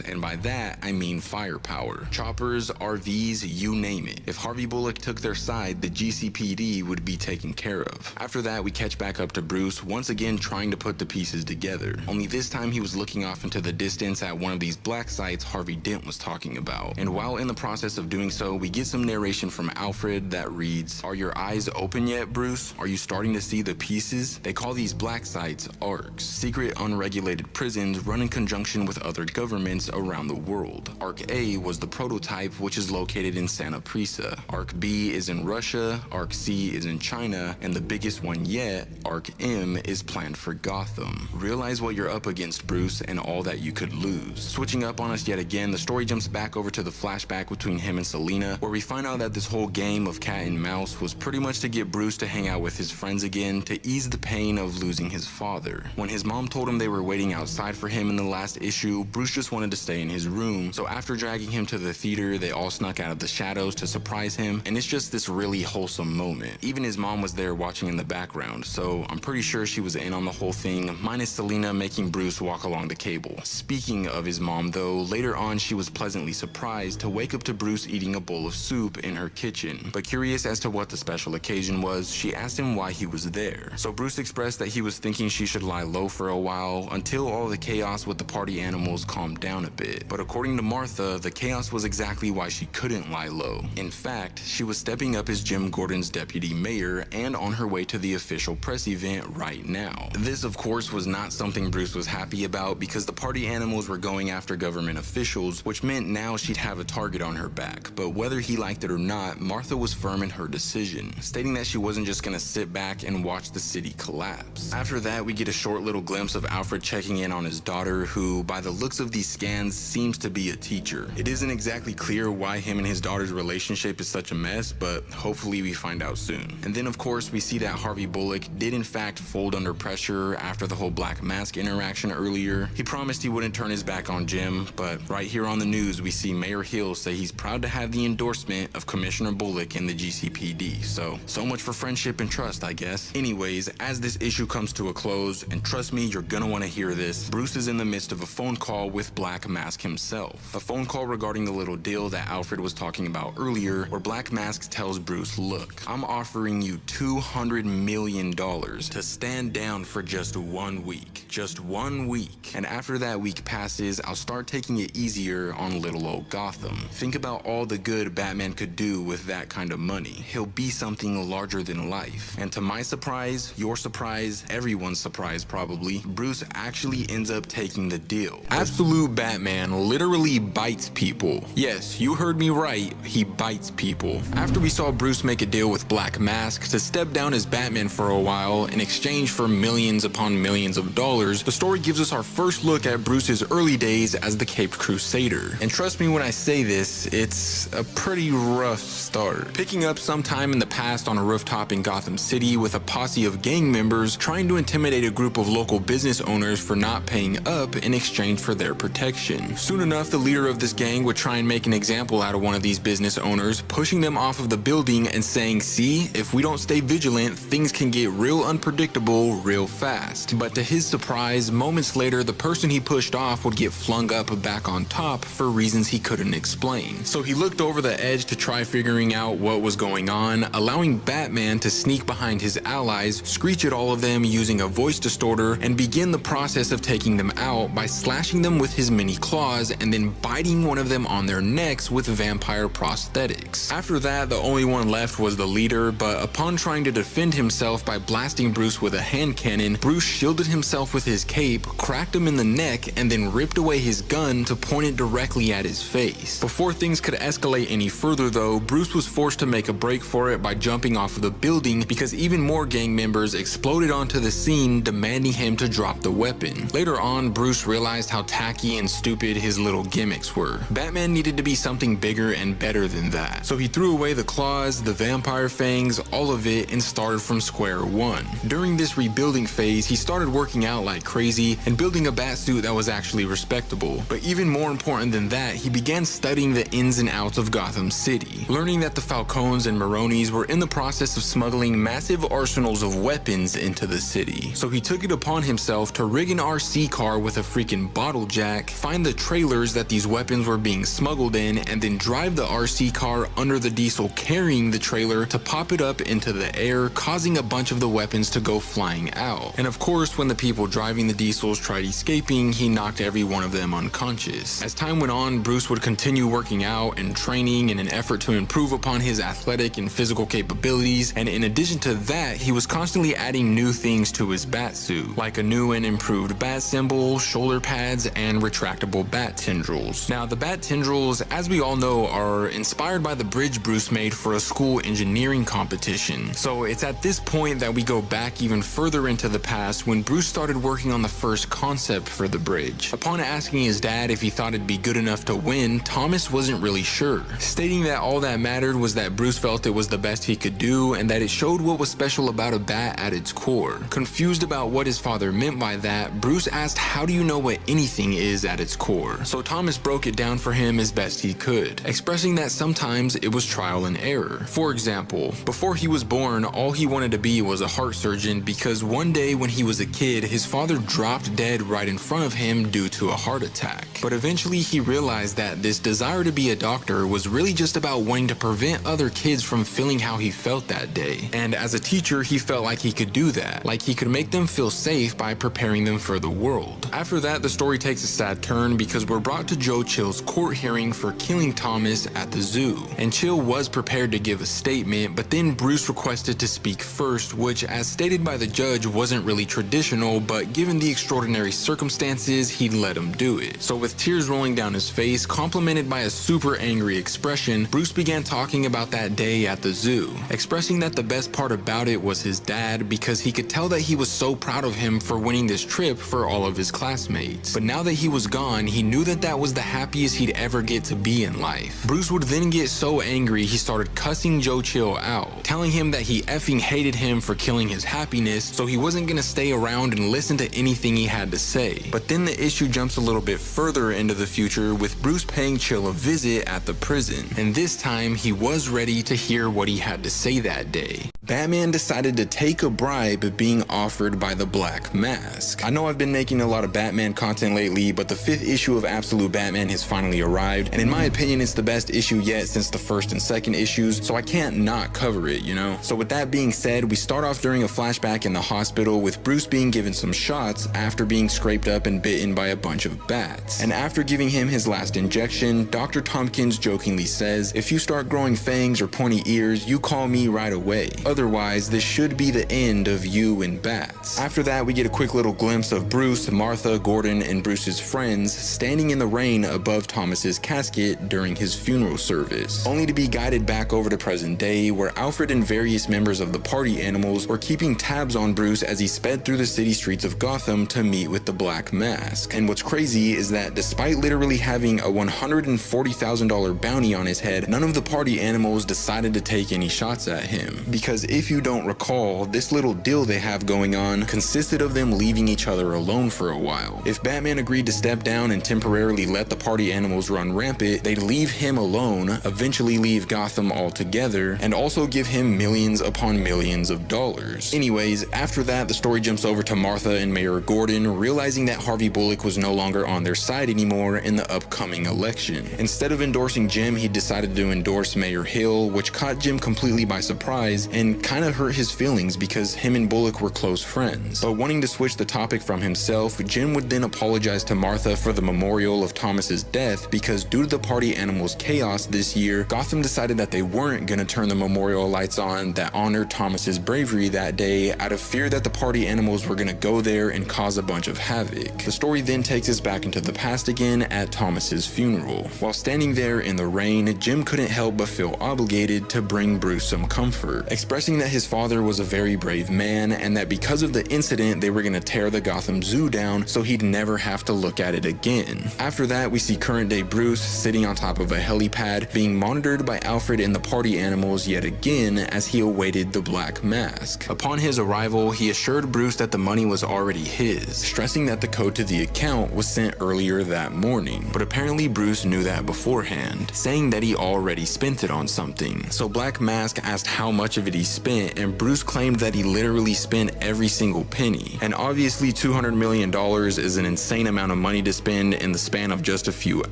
and by that I mean firepower. Choppers, RVs, you name it. If Harvey Bullock took their side, the GCPD would be taken care of. After that, we catch back up to Bruce, once again trying to put the pieces together. Only this time he was looking off into the distance at one of these black sites Harvey Dent was talking about. And while in the process of doing so, we get some narration from Alfred that reads, "Are your eyes open yet, Bruce? Are you starting to see the pieces? They call these black sites ARCs, secret unregulated prisons run in conjunction with other governments around the world. Arc A was the prototype, which is located in Santa Prisa. Arc B is in Russia, Arc C is in China, and the biggest one yet, Arc M, is planned for Gotham. Realize what you're up against, Bruce, and all that you could lose." Switching up on us yet again, the story jumps back over to the flashback between him and Selena, where we find out that this whole game of cat and mouse was pretty much to get Bruce to hang out with his friends again to ease the pain of losing his father. When his mom told him they were waiting outside for him in the last issue, Bruce just wanted to stay in his room, so after dragging him to the theater, they all snuck out of the shadows to surprise him, and it's just this really wholesome moment. Even his mom was there watching in the background, so I'm pretty sure she was in on the whole thing, minus Selena making Bruce walk along the cable. Speaking of his mom though, later on she was pleasantly surprised to wake up to Bruce eating a bowl of soup in her kitchen. But curious as to what the special occasion was, she asked him why he was there. So Bruce expressed that he was thinking she should lie low for a while until all the chaos with the party animals calmed down a bit. But according to Martha, the chaos was exactly why she couldn't lie low. In fact, she was stepping up as Jim Gordon's deputy mayor and on her way to the official press event right now. This, of course, was not something Bruce was happy about because the party animals were going after government officials, which meant now she'd have a target on her back. But whether he liked it or not, Martha was firm in her decision, stating that she wasn't just gonna sit back and watch the city collapse. After that, we get a short little glimpse of Alfred checking in on his daughter, who, by the looks of these scans, seems to be a teacher. It isn't exactly clear why him and his daughter's relationship is such a mess, but hopefully we find out soon. And then, of course, we see that Harvey Bullock did in fact fold under pressure after the whole Black Mask interaction earlier. He promised he wouldn't turn his back on Jim, but right here on the news, we see Mayor Hill say he's proud to have the endorsement of Commissioner Bullock in the GCPD. So much for friendship and trust, I guess. Anyways, as this issue comes to a close, and trust me, you're gonna want to hear this, Bruce's is in the midst of a phone call with Black Mask himself. A phone call regarding the little deal that Alfred was talking about earlier, where Black Mask tells Bruce, look, I'm offering you $200 million to stand down for just 1 week. Just 1 week. And after that week passes, I'll start taking it easier on little old Gotham. Think about all the good Batman could do with that kind of money. He'll be something larger than life. And to my surprise, your surprise, everyone's surprise probably, Bruce actually ends up taking the deal. Absolute Batman literally bites people. Yes, you heard me right, he bites people. After we saw Bruce make a deal with Black Mask to step down as Batman for a while in exchange for millions upon millions of dollars, the story gives us our first look at Bruce's early days as the Caped Crusader. And trust me when I say this, it's a pretty rough start. Picking up sometime in the past on a rooftop in Gotham City with a posse of gang members trying to intimidate a group of local business owners for not paying up in exchange for their protection. Soon enough, the leader of this gang would try and make an example out of one of these business owners, pushing them off of the building and saying, see, if we don't stay vigilant, things can get real unpredictable real fast. But to his surprise, moments later, the person he pushed off would get flung up back on top for reasons he couldn't explain. So he looked over the edge to try figuring out what was going on, allowing Batman to sneak behind his allies, screech at all of them using a voice distorter, and begin the process of taking them out by slashing them with his mini claws and then biting one of them on their necks with vampire prosthetics. After that, the only one left was the leader, but upon trying to defend himself by blasting Bruce with a hand cannon, Bruce shielded himself with his cape, cracked him in the neck, and then ripped away his gun to point it directly at his face. Before things could escalate any further though, Bruce was forced to make a break for it by jumping off of the building because even more gang members exploded onto the scene demanding him to drop the weapon. Later on, Bruce realized how tacky and stupid his little gimmicks were. Batman needed to be something bigger and better than that. So he threw away the claws, the vampire fangs, all of it, and started from square one. During this rebuilding phase, he started working out like crazy and building a batsuit that was actually respectable. But even more important than that, he began studying the ins and outs of Gotham City, learning that the Falcones and Maronis were in the process of smuggling massive arsenals of weapons into the city. So he took it upon himself to rig an RC car with a freaking bottle jack, find the trailers that these weapons were being smuggled in, and then drive the RC car under the diesel carrying the trailer to pop it up into the air, causing a bunch of the weapons to go flying out. And of course, when the people driving the diesels tried escaping, he knocked every one of them unconscious. As time went on, Bruce would continue working out and training in an effort to improve upon his athletic and physical capabilities, and in addition to that, he was constantly adding new things to his batsuit, like a new and improved bat symbol, shoulder pads, and retractable bat tendrils. Now, the bat tendrils, as we all know, are inspired by the bridge Bruce made for a school engineering competition. So it's at this point that we go back even further into the past when Bruce started working on the first concept for the bridge. Upon asking his dad if he thought it'd be good enough to win, Thomas wasn't really sure, stating that all that mattered was that Bruce felt it was the best he could do and that it showed what was special about a bat at its core. Confused about what his father meant by that, Bruce asked, how do you know what anything is at its core? So Thomas broke it down for him as best he could, expressing that sometimes it was trial and error. For example, before he was born, all he wanted to be was a heart surgeon because one day when he was a kid, his father dropped dead right in front of him due to a heart attack. But eventually he realized that this desire to be a doctor was really just about wanting to prevent other kids from feeling how he felt that day. And as a teacher, he felt like he could do that, like he could make them feel safe by preparing them for the world. After that, the story takes a sad turn because we're brought to Joe Chill's court hearing for killing Thomas at the zoo. And Chill was prepared to give a statement, but then Bruce requested to speak first, which, as stated by the judge, wasn't really traditional, but given the extraordinary circumstances, he'd let him do it. So with tears rolling down his face, complemented by a super angry expression, Bruce began talking about that day at the zoo, expressing that the best part about it was his dad because he could tell that he was so proud of him for winning this trip for all of his classmates. But now that he was gone, he knew that that was the happiest he'd ever get to be in life. Bruce would then get so angry he started cussing Joe Chill out, telling him that he effing hated him for killing his happiness, so he wasn't gonna stay around and listen to anything he had to say. But then the issue jumps a little bit further into the future with Bruce paying Chill a visit at the prison, and this time he was ready to hear what he had to say that day. Batman decided to take a bribe being offered by the Black Mask. I know I've been making a lot of Batman content lately, but the 5th issue of Absolute Batman has finally arrived, and in my opinion it's the best issue yet since the 1st and 2nd issues, so I can't not cover it, you know? So with that being said, we start off during a flashback in the hospital with Bruce being given some shots after being scraped up and bitten by a bunch of bats. And after giving him his last injection, Dr. Tompkins jokingly says, "If you start growing fangs or pointy ears, you call me right away. Otherwise, this should be the end of you and bats." After that, we get a quick little glimpse of Bruce, Martha, Gordon, and Bruce's friends standing in the rain above Thomas's casket during his funeral service, only to be guided back over to present day, where Alfred and various members of the party animals were keeping tabs on Bruce as he sped through the city streets of Gotham to meet with the Black Mask. And what's crazy is that despite literally having a $140,000 bounty on his head, none of the party animals decided to take any shots at him. Because if you don't recall, this little deal they have going on consisted of them leaving each other alone for a while. If Batman agreed to step down and temporarily let the party animals run rampant, they'd leave him alone, eventually leave Gotham altogether, and also give him millions upon millions of dollars. Anyways, after that, the story jumps over to Martha and Mayor Gordon, realizing that Harvey Bullock was no longer on their side anymore in the upcoming election. Instead of endorsing Jim, he decided to endorse Mayor Hill, which caught Jim completely by surprise and kind of hurt his feelings because him and Bullock were close friends. But wanting to switch the topic from himself, Jim would then apologize to Martha for the memorial of Thomas's death because due to the party animals' chaos this year, Gotham decided that they weren't gonna turn the memorial lights on that honored Thomas's bravery that day out of fear that the party animals were gonna go there and cause a bunch of havoc. The story then takes us back into the past again at Thomas's funeral. While standing there in the rain, Jim couldn't help but feel obligated to bring Bruce some comfort, expressing that his father was a very brave man and that because of the incident they were gonna tear the Gotham Zoo down so he'd never have to look at it again. After that, we see current day Bruce sitting on top of a helipad being monitored by Alfred and the party animals yet again as he awaited the Black Mask. Upon his arrival, he assured Bruce that the money was already his, stressing that the code to the account was sent earlier that morning. But apparently Bruce knew that beforehand, saying that he already spent it on something. So Black Mask asked how much of it he spent, and Bruce claimed that he literally spent every single penny. And obviously $200 million is an insane amount of money to spend in the span of just a few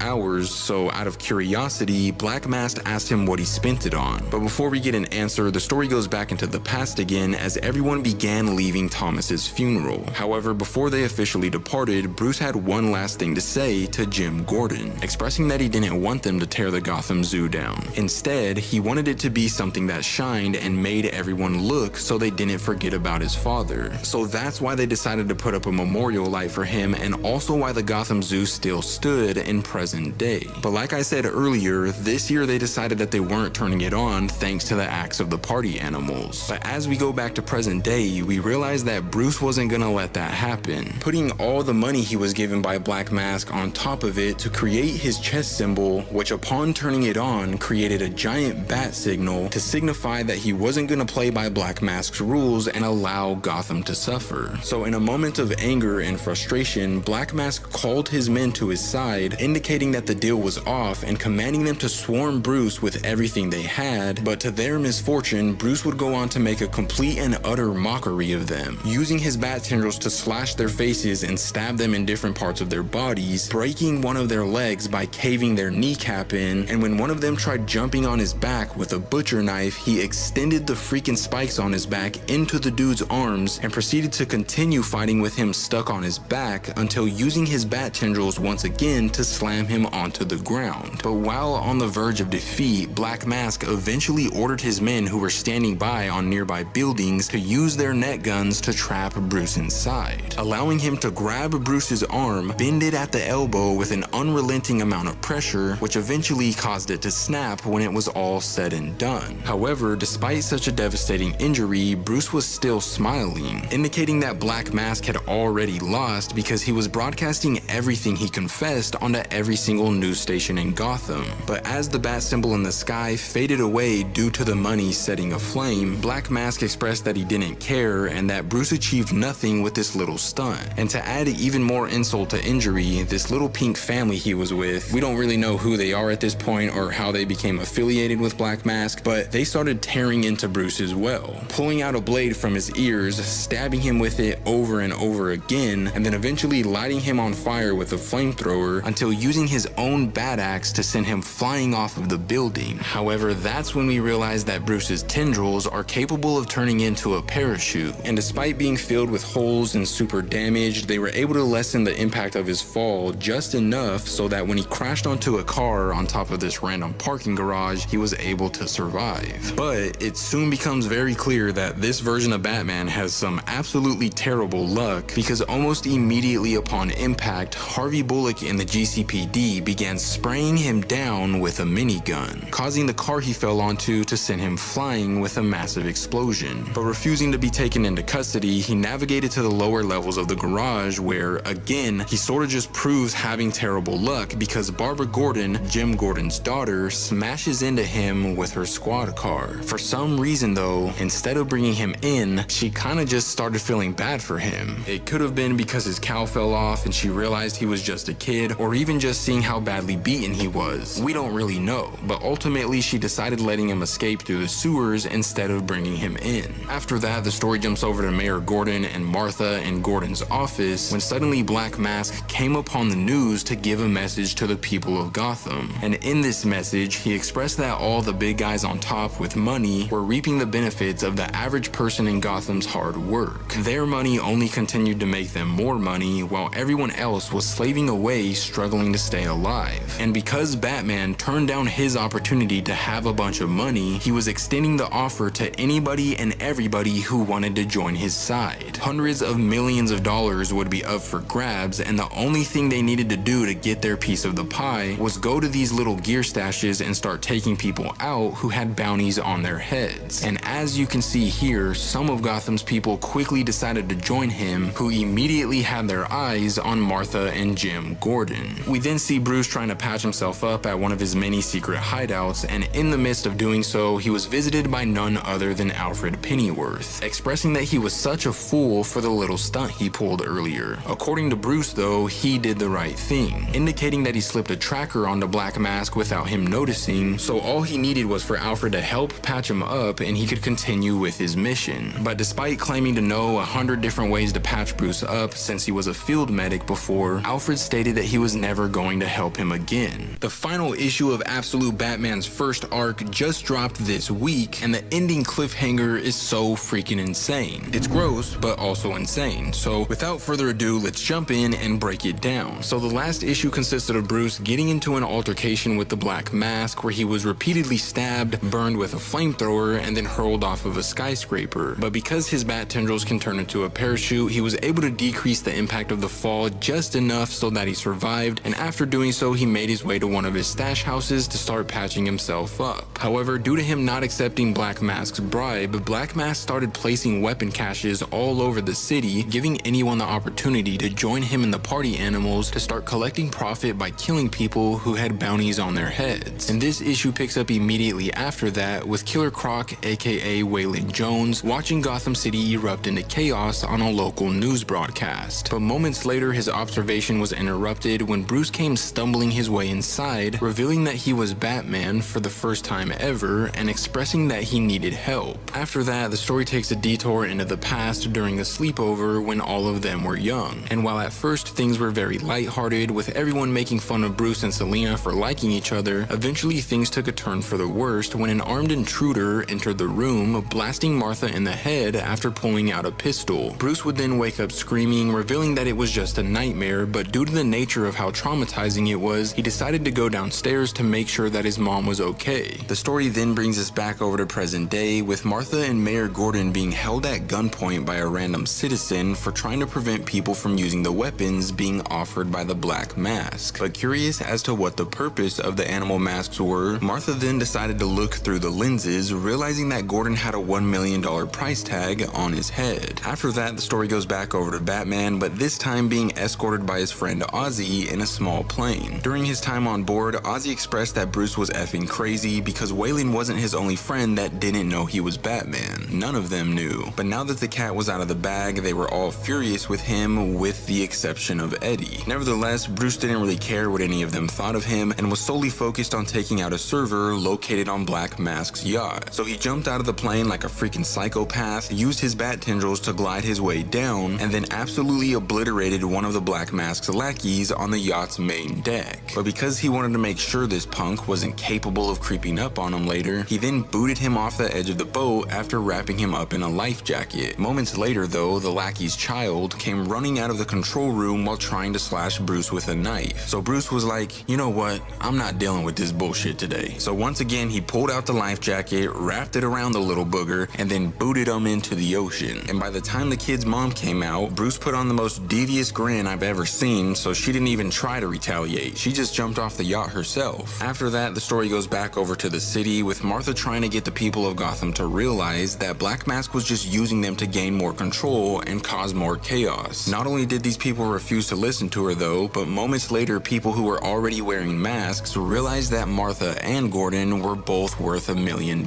hours, so out of curiosity, Black Mask asked him what he spent it on. But before we get an answer, the story goes back into the past again as everyone began leaving Thomas's funeral. However, before they officially departed, Bruce had one last thing to say to Jim Gordon, expressing that he didn't want them to tear the Gotham Zoo down. Instead, he wanted it to be something that shined and made everyone look so they didn't forget about his father. So that's why they decided to put up a memorial light for him, and also why the Gotham Zoo still stood in present day. But like I said earlier, this year they decided that they weren't turning it on thanks to the acts of the party animals. But as we go back to present day, we realize that Bruce wasn't gonna let that happen, putting all the money he was given by Black Mask on top of it to create his chest symbol, which upon turning it on created a giant bat signal to signify that he wasn't gonna play by Black Mask's rules and allow Gotham to suffer. So in a moment of anger and frustration, Black Mask called his men to his side, indicating that the deal was off and commanding them to swarm Bruce with everything they had. But to their misfortune, Bruce would go on to make a complete and utter mockery of them, using his bat tendrils to slash their faces and stab them in different parts of their bodies, breaking one of their legs by caving their kneecap in, and when one of them tried jumping on his back with a butcher knife, he extended the freaking spikes on his back into the dude's arms and proceeded to continue fighting with him stuck on his back until using his bat tendrils once again to slam him onto the ground. But while on the verge of defeat, Black Mask eventually ordered his men who were standing by on nearby buildings to use their net guns to trap Bruce inside, allowing him to grab Bruce's arm, bend it at the elbow with an unrelenting amount of pressure, which eventually caused it to snap when it was all said and done. However, despite such a devastating injury, Bruce was still smiling, indicating that Black Mask had already lost because he was broadcasting everything he confessed onto every single news station in Gotham. But as the bat symbol in the sky faded away due to the money setting aflame, Black Mask expressed that he didn't care and that Bruce achieved nothing with this little stunt. And to add even more insult to injury, this little pink family he was with, we don't really know who they are at this point or how they became affiliated with Black Mask, but they started tearing into Bruce Bruce as well, pulling out a blade from his ears, stabbing him with it over and over again, and then eventually lighting him on fire with a flamethrower until using his own bat axe to send him flying off of the building. However, that's when we realize that Bruce's tendrils are capable of turning into a parachute, and despite being filled with holes and super damaged, they were able to lessen the impact of his fall just enough so that when he crashed onto a car on top of this random parking garage, he was able to survive. But it soon becomes very clear that this version of Batman has some absolutely terrible luck, because almost immediately upon impact, Harvey Bullock in the GCPD began spraying him down with a minigun, causing the car he fell onto to send him flying with a massive explosion. But refusing to be taken into custody, he navigated to the lower levels of the garage where, again, he sort of just proves having terrible luck because Barbara Gordon, Jim Gordon's daughter, smashes into him with her squad car. For some reason though, instead of bringing him in, she kinda just started feeling bad for him. It could have been because his cowl fell off and she realized he was just a kid, or even just seeing how badly beaten he was. We don't really know, but ultimately she decided letting him escape through the sewers instead of bringing him in. After that, the story jumps over to Mayor Gordon and Martha in Gordon's office when suddenly Black Mask came upon the news to give a message to the people of Gotham. And in this message, he expressed that all the big guys on top with money were reaping the benefits of the average person in Gotham's hard work. Their money only continued to make them more money, while everyone else was slaving away, struggling to stay alive. And because Batman turned down his opportunity to have a bunch of money, he was extending the offer to anybody and everybody who wanted to join his side. Hundreds of millions of dollars would be up for grabs, and the only thing they needed to do to get their piece of the pie was go to these little gear stashes and start taking people out who had bounties on their heads. And as you can see here, some of Gotham's people quickly decided to join him, who immediately had their eyes on Martha and Jim Gordon. We then see Bruce trying to patch himself up at one of his many secret hideouts, and in the midst of doing so, he was visited by none other than Alfred Pennyworth, expressing that he was such a fool for the little stunt he pulled earlier. According to Bruce though, he did the right thing, indicating that he slipped a tracker onto Black Mask without him noticing, so all he needed was for Alfred to help patch him up and he could continue with his mission. But despite claiming to know 100 different ways to patch Bruce up since he was a field medic before, Alfred stated that he was never going to help him again. The final issue of Absolute Batman's first arc just dropped this week, and the ending cliffhanger is so freaking insane. It's gross, but also insane. So without further ado, let's jump in and break it down. So the last issue consisted of Bruce getting into an altercation with the Black Mask where he was repeatedly stabbed, burned with a flamethrower, and then hurled off of a skyscraper. But because his bat tendrils can turn into a parachute, he was able to decrease the impact of the fall just enough so that he survived, and after doing so, he made his way to one of his stash houses to start patching himself up. However, due to him not accepting Black Mask's bribe, Black Mask started placing weapon caches all over the city, giving anyone the opportunity to join him in the party animals to start collecting profit by killing people who had bounties on their heads. And this issue picks up immediately after that, with Killer Croc, aka Waylon Jones, watching Gotham City erupt into chaos on a local news broadcast. But moments later, his observation was interrupted when Bruce came stumbling his way inside, revealing that he was Batman for the first time ever and expressing that he needed help. After that, the story takes a detour into the past during the sleepover when all of them were young. And while at first things were very lighthearted, with everyone making fun of Bruce and Selina for liking each other, eventually things took a turn for the worst when an armed intruder entered the room, blasting Martha in the head after pulling out a pistol. Bruce would then wake up screaming, revealing that it was just a nightmare, but due to the nature of how traumatizing it was, he decided to go downstairs to make sure that his mom was okay. The story then brings us back over to present day, with Martha and Mayor Gordon being held at gunpoint by a random citizen for trying to prevent people from using the weapons being offered by the Black Mask. But curious as to what the purpose of the animal masks were, Martha then decided to look through the lenses, realizing that Gordon had a $1 million price tag on his head. After that, the story goes back over to Batman, but this time being escorted by his friend Ozzy in a small plane. During his time on board, Ozzy expressed that Bruce was effing crazy because Waylon wasn't his only friend that didn't know he was Batman. None of them knew. But now that the cat was out of the bag, they were all furious with him, with the exception of Eddie. Nevertheless, Bruce didn't really care what any of them thought of him and was solely focused on taking out a server located on Black Mask's yacht. So he jumped jumped out of the plane like a freaking psychopath, used his bat tendrils to glide his way down, and then absolutely obliterated one of the Black Mask's lackeys on the yacht's main deck. But because he wanted to make sure this punk wasn't capable of creeping up on him later, he then booted him off the edge of the boat after wrapping him up in a life jacket. Moments later though, the lackey's child came running out of the control room while trying to slash Bruce with a knife. So Bruce was like, you know what, I'm not dealing with this bullshit today. So once again he pulled out the life jacket, wrapped it around the little booger, and then booted him into the ocean. And by the time the kid's mom came out, Bruce put on the most devious grin I've ever seen, so she didn't even try to retaliate. She just jumped off the yacht herself. After that, the story goes back over to the city, with Martha trying to get the people of Gotham to realize that Black Mask was just using them to gain more control and cause more chaos. Not only did these people refuse to listen to her though, but moments later people who were already wearing masks realized that Martha and Gordon were both worth $1 million.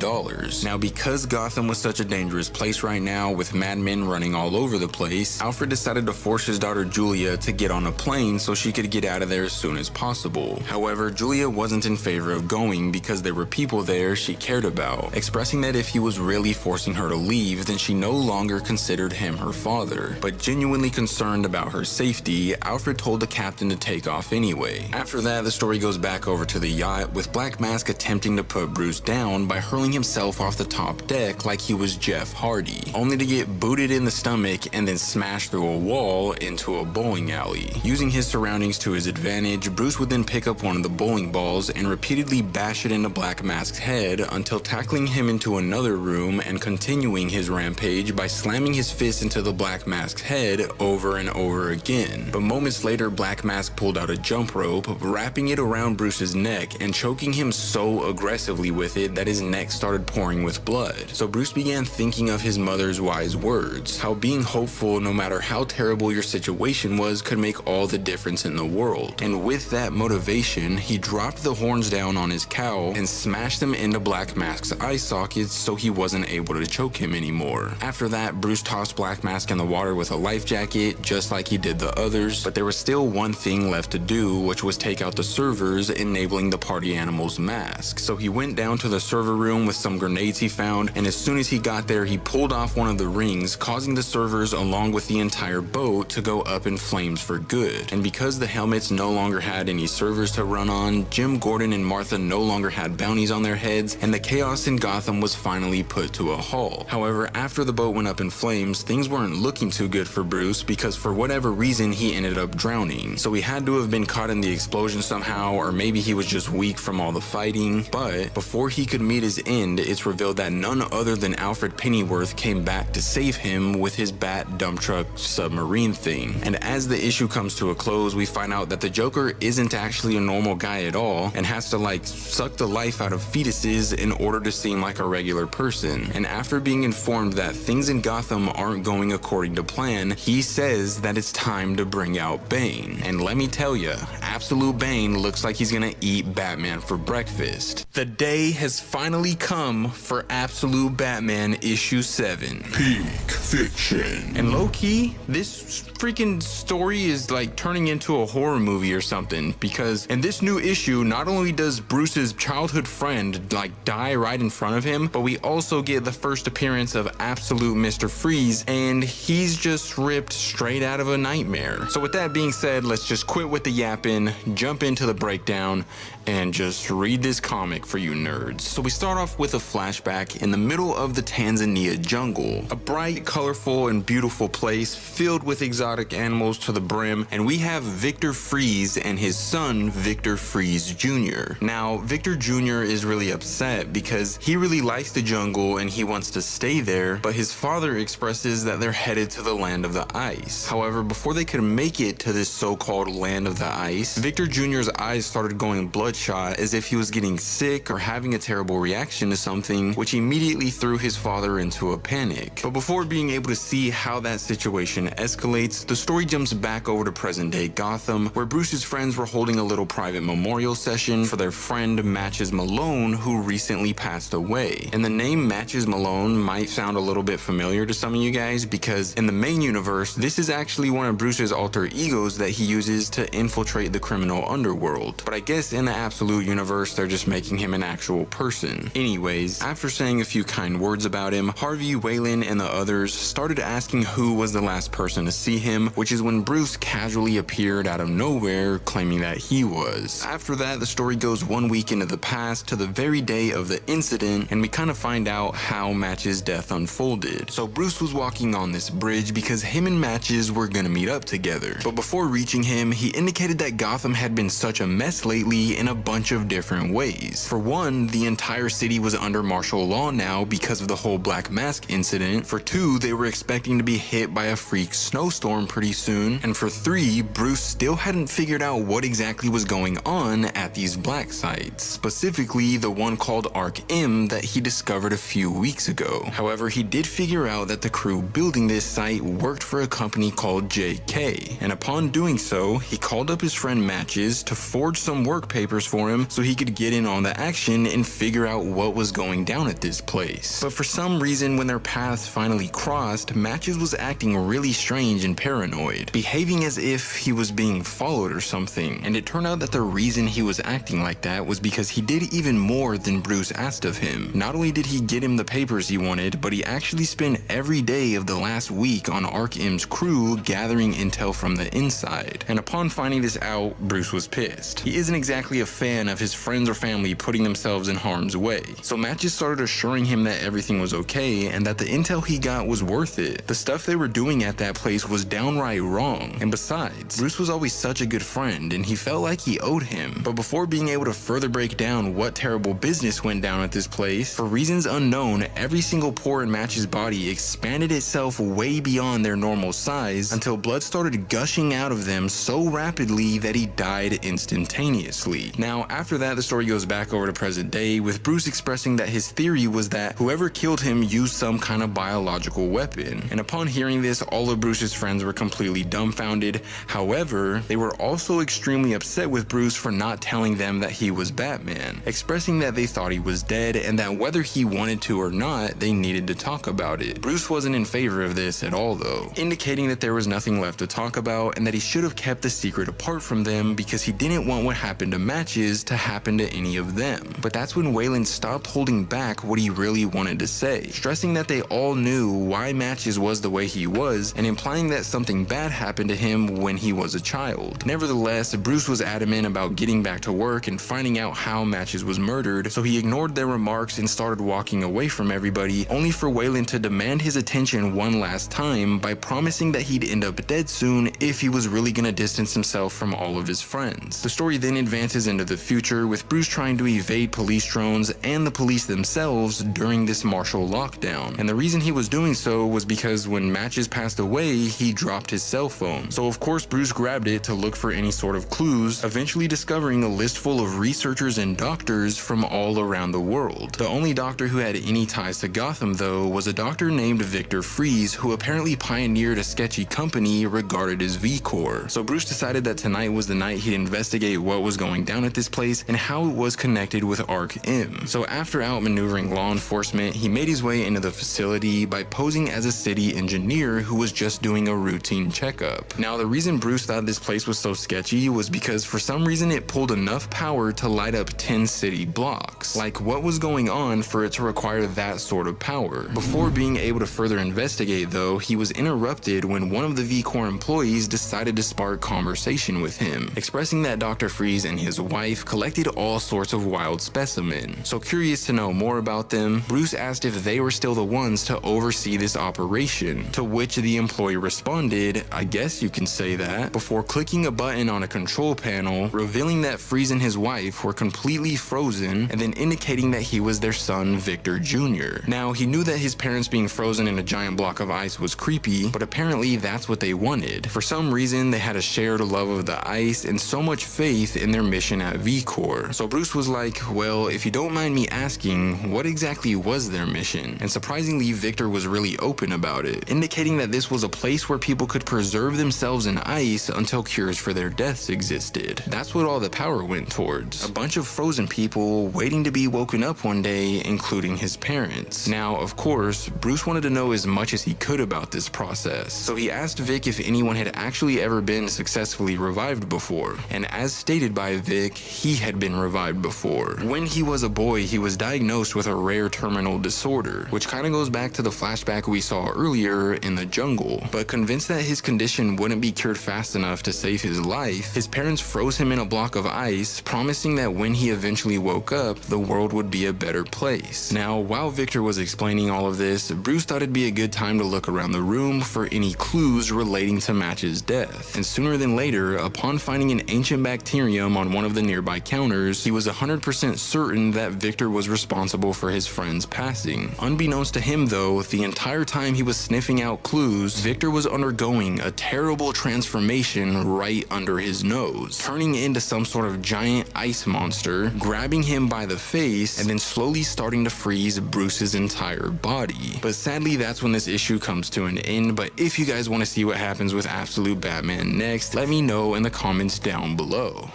Now because Gotham was such a dangerous place right now with madmen running all over the place, Alfred decided to force his daughter Julia to get on a plane so she could get out of there as soon as possible. However, Julia wasn't in favor of going because there were people there she cared about, expressing that if he was really forcing her to leave, then she no longer considered him her father. But genuinely concerned about her safety, Alfred told the captain to take off anyway. After that, the story goes back over to the yacht, with Black Mask attempting to put Bruce down by hurling himself off the top deck like he was Jeff Hardy, only to get booted in the stomach and then smashed through a wall into a bowling alley. Using his surroundings to his advantage, Bruce would then pick up one of the bowling balls and repeatedly bash it into Black Mask's head until tackling him into another room and continuing his rampage by slamming his fist into the Black Mask's head over and over again. But moments later, Black Mask pulled out a jump rope, wrapping it around Bruce's neck and choking him so aggressively with it that his neck started pouring with blood. So Bruce began thinking of his mother's wise words, how being hopeful no matter how terrible your situation was could make all the difference in the world. And with that motivation, he dropped the horns down on his cowl and smashed them into Black Mask's eye sockets so he wasn't able to choke him anymore. After that, Bruce tossed Black Mask in the water with a life jacket, just like he did the others, but there was still one thing left to do, which was take out the servers, enabling the party animal's mask. So he went down to the server room with some grenades he found, and as soon as he got there, he pulled off one of the rings, causing the servers along with the entire boat to go up in flames for good. And because the helmets no longer had any servers to run on, Jim Gordon and Martha no longer had bounties on their heads, and the chaos in Gotham was finally put to a halt. However, after the boat went up in flames, things weren't looking too good for Bruce because for whatever reason he ended up drowning. So he had to have been caught in the explosion somehow, or maybe he was just weak from all the fighting. But before he could meet his end, it's revealed that none other than Alfred Pennyworth came back to save him with his bat dump truck submarine thing. And as the issue comes to a close, we find out that the Joker isn't actually a normal guy at all and has to like suck the life out of fetuses in order to seem like a regular person. And after being informed that things in Gotham aren't going according to plan, he says that it's time to bring out Bane. And let me tell ya, Absolute Bane looks like he's gonna eat Batman for breakfast. The day has finally come for Absolute Batman issue 7. Peak fiction. And low-key, this freaking story is like turning into a horror movie or something, because in this new issue, not only does Bruce's childhood friend like die right in front of him, but we also get the first appearance of Absolute Mr. Freeze, and he's just ripped straight out of a nightmare. So with that being said, let's just quit with the yapping, jump into the breakdown, and just read this comic for you nerds. So we start off with a flashback in the middle of the Tanzania jungle, a bright, colorful, and beautiful place filled with exotic animals to the brim, and we have Victor Freeze and his son, Victor Freeze Jr. Now, Victor Jr. is really upset because he really likes the jungle and he wants to stay there, but his father expresses that they're headed to the land of the ice. However, before they could make it to this so-called land of the ice, Victor Jr.'s eyes started going bloodshot as if he was getting sick or having a terrible reaction to something, which immediately threw his father into a panic. But before being able to see how that situation escalates, the story jumps back over to present-day Gotham, where Bruce's friends were holding a little private memorial session for their friend Matches Malone, who recently passed away. And the name Matches Malone might sound a little bit familiar to some of you guys, because in the main universe, this is actually one of Bruce's alter egos that he uses to infiltrate the criminal underworld. But I guess in the Absolute universe, they're just making him an actual person. Anyways, after saying a few kind words about him, Harvey, Waylon, and the others started asking who was the last person to see him, which is when Bruce casually appeared out of nowhere, claiming that he was. After that, the story goes 1 week into the past to the very day of the incident, and we kind of find out how Match's death unfolded. So Bruce was walking on this bridge because him and Matches were gonna meet up together. But before reaching him, he indicated that Gotham had been such a mess lately in a bunch of different ways. For one, the entire city was under martial law now because of the whole Black Mask incident. For two, they were expecting to be hit by a freak snowstorm pretty soon. And for three, Bruce still hadn't figured out what exactly was going on at these black sites, specifically the one called Arc M that he discovered a few weeks ago. However, he did figure out that the crew building this site worked for a company called JK, and upon doing so, he called up his friend Matches to forge some work papers for him so he could get in on the action and figure out what was going down at this place. But for some reason, when their paths finally crossed, Matches was acting really strange and paranoid, behaving as if he was being followed or something. And it turned out that the reason he was acting like that was because he did even more than Bruce asked of him. Not only did he get him the papers he wanted, but he actually spent every day of the last week on Arc M's crew gathering intel from the inside. And upon finding this out, Bruce was pissed. He isn't exactly a fan of his friends or family putting themselves in harm's way. So Matches started assuring him that everything was okay and that the intel he got was worth it. The stuff they were doing at that place was downright wrong. And besides, Bruce was always such a good friend and he felt like he owed him. But before being able to further break down what terrible business went down at this place, for reasons unknown, every single pore in Match's body expanded itself way beyond their normal size until blood started gushing out of them so rapidly that he died instantaneously. Now, after that, the story goes back over to present day, with Bruce expressing that his theory was that whoever killed him used some kind of biological weapon. And upon hearing this, all of Bruce's friends were completely dumbfounded. However, they were also extremely upset with Bruce for not telling them that he was Batman, expressing that they thought he was dead and that whether he wanted to or not, they needed to talk about it. Bruce wasn't in favor of this at all though, indicating that there was nothing left to talk about and that he should have kept the secret apart from them because he didn't want what happened to Matches to happen to any of them. But that's when Waylon stopped holding back what he really wanted to say, stressing that they all knew why Matches was the way he was and implying that something bad happened to him when he was a child. Nevertheless, Bruce was adamant about getting back to work and finding out how Matches was murdered, so he ignored their remarks and started walking away from everybody, only for Waylon to demand his attention one last time by promising that he'd end up dead soon if he was really gonna distance himself from all of his friends. The story then advances into the future, with Bruce trying to evade police drones and the police themselves during this martial lockdown. And the reason he was doing so was because when Matches passed away, he dropped his cell phone. So of course Bruce grabbed it to look for any sort of clues, eventually discovering a list full of researchers and doctors from all around the world. The only doctor who had any ties to Gotham though was a doctor named Victor Fries, who apparently pioneered a sketchy company regarded as V-Corps. So Bruce decided that tonight was the night he'd investigate what was going down at this place and how it was connected with Arc M. So after outmaneuvering law enforcement, he made his way into the facility by posing as a city engineer who was just doing a routine checkup. Now, the reason Bruce thought this place was so sketchy was because for some reason it pulled enough power to light up 10 city blocks. Like, what was going on for it to require that sort of power? Before being able to further investigate though, he was interrupted when one of the V-Corps employees decided to spark conversation with him, expressing that Dr. Freeze and his wife collected all sorts of wild specimens. So curious to know more about them, Bruce asked if they were still the ones to oversee this operation, to which the employee responded, "I guess you can say that," before clicking a button on a control panel, revealing that Freeze and his wife were completely frozen, and then indicating that he was their son, Victor Jr. Now, he knew that his parents being frozen in a giant block of ice was creepy, but apparently that's what they wanted. For some reason, they had a shared love of the ice and so much faith in their mission at V-Corps. So Bruce was like, well, if you don't mind me asking, what exactly was their mission? And surprisingly, Victor was really open about it, indicating that this was a place where people could preserve themselves in ice until cures for their deaths existed. That's what all the power went towards. A bunch of frozen people waiting to be woken up one day, including his parents. Now, of course, Bruce wanted to know as much as he could about this process, so he asked Vic if anyone had actually ever been successfully revived before, and as stated by Vic, he had been revived before. When he was a boy, he was diagnosed diagnosed with a rare terminal disorder, which kind of goes back to the flashback we saw earlier in the jungle. But convinced that his condition wouldn't be cured fast enough to save his life, his parents froze him in a block of ice, promising that when he eventually woke up, the world would be a better place. Now, while Victor was explaining all of this, Bruce thought it'd be a good time to look around the room for any clues relating to Match's death. And sooner than later, upon finding an ancient bacterium on one of the nearby counters, he was 100% certain that Victor was responsible for his friend's passing. Unbeknownst to him though, the entire time he was sniffing out clues, Victor was undergoing a terrible transformation right under his nose, turning into some sort of giant ice monster, grabbing him by the face, and then slowly starting to freeze Bruce's entire body. But sadly, that's when this issue comes to an end. But if you guys want to see what happens with Absolute Batman next, let me know in the comments down below.